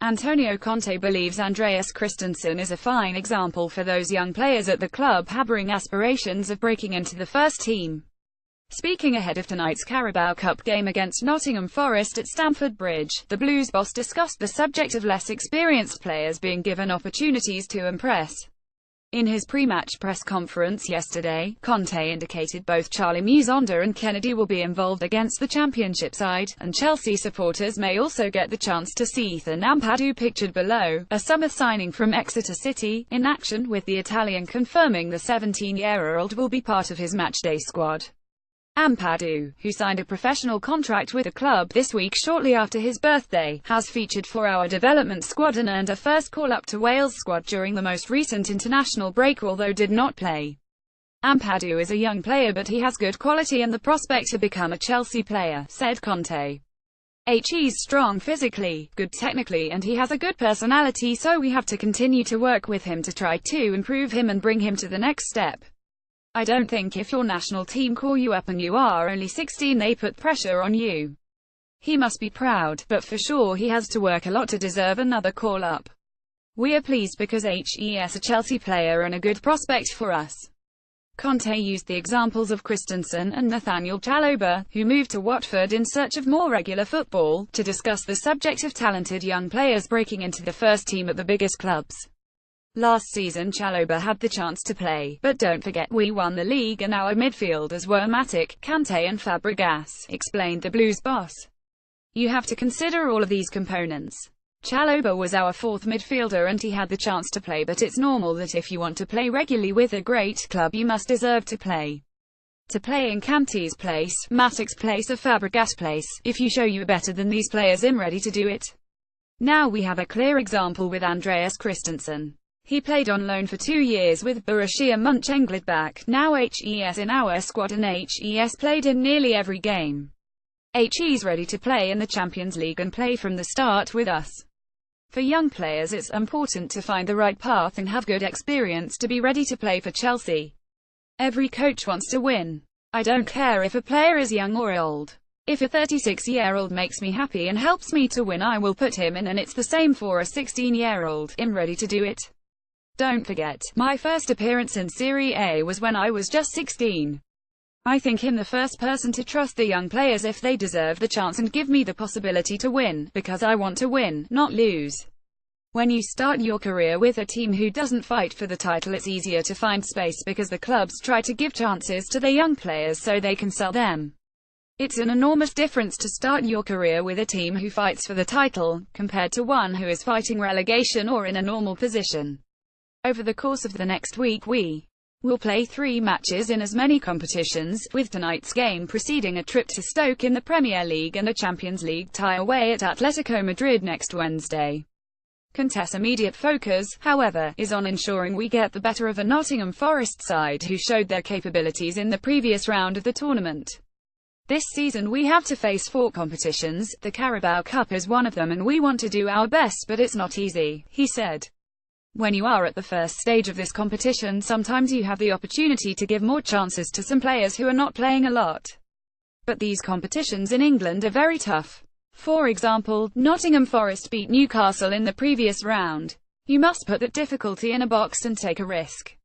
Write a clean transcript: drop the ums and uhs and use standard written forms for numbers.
Antonio Conte believes Andreas Christensen is a fine example for those young players at the club harboring aspirations of breaking into the first team. Speaking ahead of tonight's Carabao Cup game against Nottingham Forest at Stamford Bridge, the Blues boss discussed the subject of less experienced players being given opportunities to impress. In his pre-match press conference yesterday, Conte indicated both Charlie Musonda and Kennedy will be involved against the Championship side, and Chelsea supporters may also get the chance to see Ethan Ampadu, pictured below, a summer signing from Exeter City, in action, with the Italian confirming the 17-year-old will be part of his matchday squad. Ampadu, who signed a professional contract with the club this week shortly after his birthday, has featured for our development squad and earned a first call-up to Wales squad during the most recent international break, although did not play. Ampadu is a young player, but he has good quality and the prospect to become a Chelsea player, said Conte. He's strong physically, good technically, and he has a good personality, so we have to continue to work with him to try to improve him and bring him to the next step. I don't think if your national team call you up and you are only 16 they put pressure on you. He must be proud, but for sure he has to work a lot to deserve another call-up. We are pleased because he's a Chelsea player and a good prospect for us. Conte used the examples of Christensen and Nathaniel Chalobah, who moved to Watford in search of more regular football, to discuss the subject of talented young players breaking into the first team at the biggest clubs. Last season Chalobah had the chance to play, but don't forget we won the league and our midfielders were Matic, Kante and Fabregas, explained the Blues boss. You have to consider all of these components. Chalobah was our fourth midfielder and he had the chance to play, but it's normal that if you want to play regularly with a great club you must deserve to play. To play in Kante's place, Matic's place or Fabregas' place, if you show you're better than these players I'm ready to do it. Now we have a clear example with Andreas Christensen. He played on loan for 2 years with Borussia Mönchengladbach, now he's in our squad and he's played in nearly every game. He's ready to play in the Champions League and play from the start with us. For young players it's important to find the right path and have good experience to be ready to play for Chelsea. Every coach wants to win. I don't care if a player is young or old. If a 36-year-old makes me happy and helps me to win I will put him in, and it's the same for a 16-year-old, I'm ready to do it. Don't forget, my first appearance in Serie A was when I was just 16. I think I'm the first person to trust the young players if they deserve the chance and give me the possibility to win, because I want to win, not lose. When you start your career with a team who doesn't fight for the title it's easier to find space because the clubs try to give chances to their young players so they can sell them. It's an enormous difference to start your career with a team who fights for the title, compared to one who is fighting relegation or in a normal position. Over the course of the next week we will play 3 matches in as many competitions, with tonight's game preceding a trip to Stoke in the Premier League and a Champions League tie away at Atletico Madrid next Wednesday. Conte's immediate focus, however, is on ensuring we get the better of a Nottingham Forest side who showed their capabilities in the previous round of the tournament. This season we have to face 4 competitions, the Carabao Cup is one of them and we want to do our best, but it's not easy, he said. When you are at the first stage of this competition sometimes you have the opportunity to give more chances to some players who are not playing a lot. But these competitions in England are very tough. For example, Nottingham Forest beat Newcastle in the previous round. You must put that difficulty in a box and take a risk.